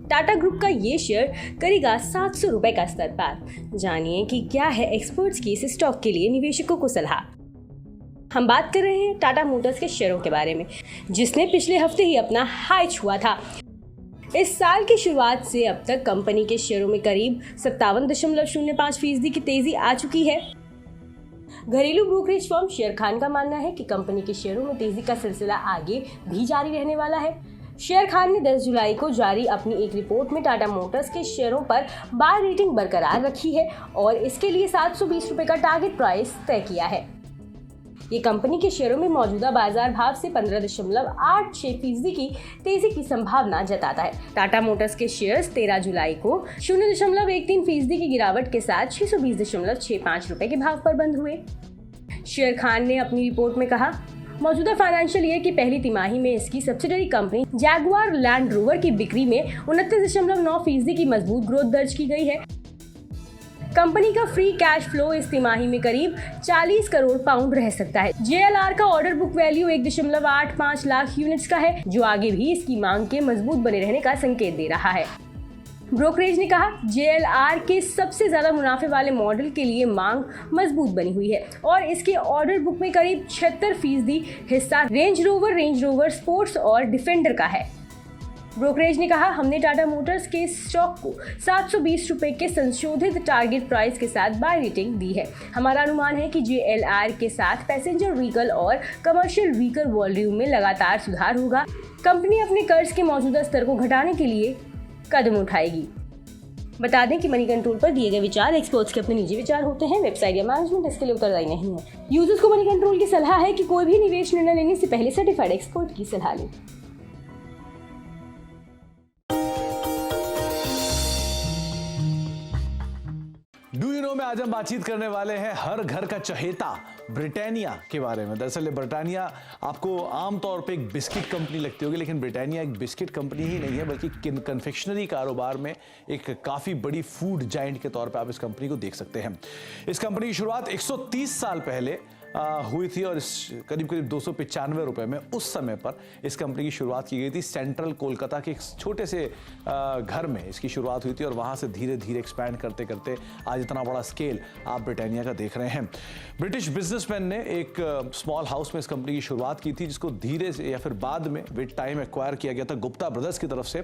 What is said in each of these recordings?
Tata group का ये share करेगा 700 रुपए का स्तर पार। जानिए कि क्या है एक्सपर्ट्स की इस स्टॉक के लिए निवेशकों को सलाह। हम बात कर रहे हैं टाटा मोटर्स के शेयरों के बारे में, जिसने पिछले हफ्ते ही अपना हाई छुआ था। इस साल की शुरुआत से अब तक कंपनी के शेयरों में करीब 57.05% की तेजी आ चुकी है। घरेलू ब्रोकरेज फर्म शेयर खान का मानना है कि कंपनी के शेयरों में तेजी का सिलसिला आगे भी जारी रहने वाला है। शेयर खान ने 10 जुलाई को जारी अपनी एक रिपोर्ट में टाटा मोटर्स के शेयरों पर बाय रेटिंग बरकरार रखी है और इसके लिए 720 रुपए का टारगेट प्राइस तय किया है। ये कंपनी के शेयरों में मौजूदा बाजार भाव से 15.86% की तेजी की संभावना जताता है। टाटा मोटर्स के शेयर्स 13 जुलाई को 0.13% की गिरावट के साथ 620.65 रुपए के भाव पर बंद हुए। शेयर खान ने अपनी रिपोर्ट में कहा, मौजूदा फाइनेंशियल ईयर की पहली तिमाही में इसकी subsidiary company Jaguar land rover की बिक्री में 29.9% की मजबूत ग्रोथ दर्ज की गई है। कंपनी का फ्री कैश फ्लो इस तिमाही में करीब 40 करोड़ पाउंड रह सकता है। JLR का order book value 1.85 lakh units का है, जो आगे भी इसकी मांग के मजबूत बने रहने का संकेत दे रहा है। ब्रोकरेज ने कहा, JLR के सबसे ज्यादा मुनाफे वाले मॉडल के लिए मांग मजबूत बनी हुई है और इसके ऑर्डर बुक में करीब 76% हिस्सा रेंज रोवर स्पोर्ट्स और डिफेंडर का है। ब्रोकरेज ने कहा, हमने टाटा मोटर्स के स्टॉक को 720 रुपए के संशोधित टारगेट प्राइस के साथ बाय रेटिंग दी है। हमारा अनुमान है कि JLR के साथ पैसेंजर व्हीकल और कमर्शियल व्हीकल वॉल्यूम में लगातार सुधार होगा। कंपनी अपने कर्ज के मौजूदा स्तर को घटाने के लिए कदम उठाएगी। बता दें कि मनी कंट्रोल पर दिए गए विचार एक्सपर्ट्स के अपने निजी विचार होते हैं। वेबसाइट या मैनेजमेंट इसके लिए उत्तरदायी नहीं है। यूजर्स को मनी कंट्रोल की सलाह है कि कोई भी निवेश निर्णय लेने से पहले सर्टिफाइड एक्सपर्ट की सलाह लें। डू यू नो में आज हम बातचीत करने वाले हैं हर घर का चहेता ब्रिटानिया के बारे में। दरअसल ब्रिटानिया आपको आमतौर पे एक बिस्किट कंपनी लगती होगी, लेकिन ब्रिटानिया एक बिस्किट कंपनी ही नहीं है, बल्कि कन्फेक्शनरी कारोबार में एक काफ़ी बड़ी फूड जाइंट के तौर पे आप इस कंपनी को देख सकते हैं। इस कंपनी की शुरुआत 130 साल पहले हुई थी और इस करीब 295 रुपए में उस समय पर इस कंपनी की शुरुआत की गई थी। सेंट्रल कोलकाता के एक छोटे से घर में इसकी शुरुआत हुई थी और वहाँ से धीरे धीरे एक्सपैंड करते करते आज इतना बड़ा स्केल आप ब्रिटानिया का देख रहे हैं। ब्रिटिश बिजनेसमैन ने एक स्मॉल हाउस में इस कंपनी की शुरुआत की थी, जिसको धीरे से या फिर बाद में विद टाइम एक्वायर किया गया था गुप्ता ब्रदर्स की तरफ से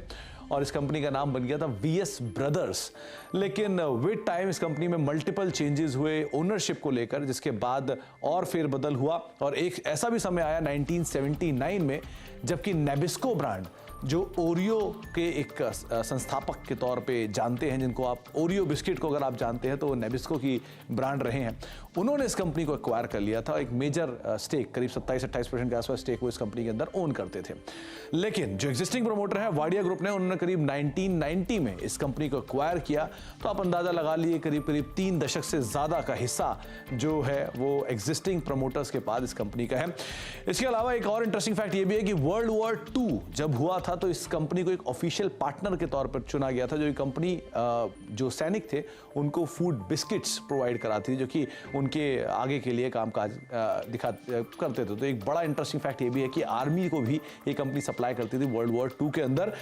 और इस कंपनी का नाम बन गया था VS ब्रदर्स। लेकिन विद टाइम इस कंपनी में मल्टीपल चेंजेस हुए ओनरशिप को लेकर, जिसके बाद और फेरबदल हुआ और एक ऐसा भी समय आया 1979 में जबकि नेबिस्को ब्रांड, जो ओरियो के एक संस्थापक के तौर पे जानते हैं, जिनको आप ओरियो बिस्किट को अगर आप जानते हैं तो वो नेबिस्को की ब्रांड रहे हैं, उन्होंने इस कंपनी को एक्वायर कर लिया था। एक मेजर स्टेक करीब 27-28% के आसपास स्टेक वो इस कंपनी के अंदर ओन करते थे। लेकिन जो एग्जिस्टिंग प्रमोटर है वाडिया ग्रुप ने, उन्होंने करीब 1990 में इस कंपनी को एक्वायर किया। तो आप अंदाजा लगा लिए करीब 3 दशक से ज्यादा का हिस्सा जो है वो एग्जिस्टिंग प्रमोटर्स के पास इस कंपनी का है। इसके अलावा एक और इंटरेस्टिंग फैक्ट ये भी है कि वर्ल्ड वॉर 2 जब हुआ था तो इस कंपनी को एक ऑफिशियल पार्टनर के तौर पर चुना गया था। जो ये कंपनी जो सैनिक थे उनको फूड बिस्किट्स प्रोवाइड कराती थी, जो कि उनके आगे के लिए कामकाज करते थे। तो एक बड़ा इंटरेस्टिंग फैक्ट ये भी है कि आर्मी को भी ये कंपनी सप्लाई करती थी वर्ल्ड वॉर 2 के अंदर।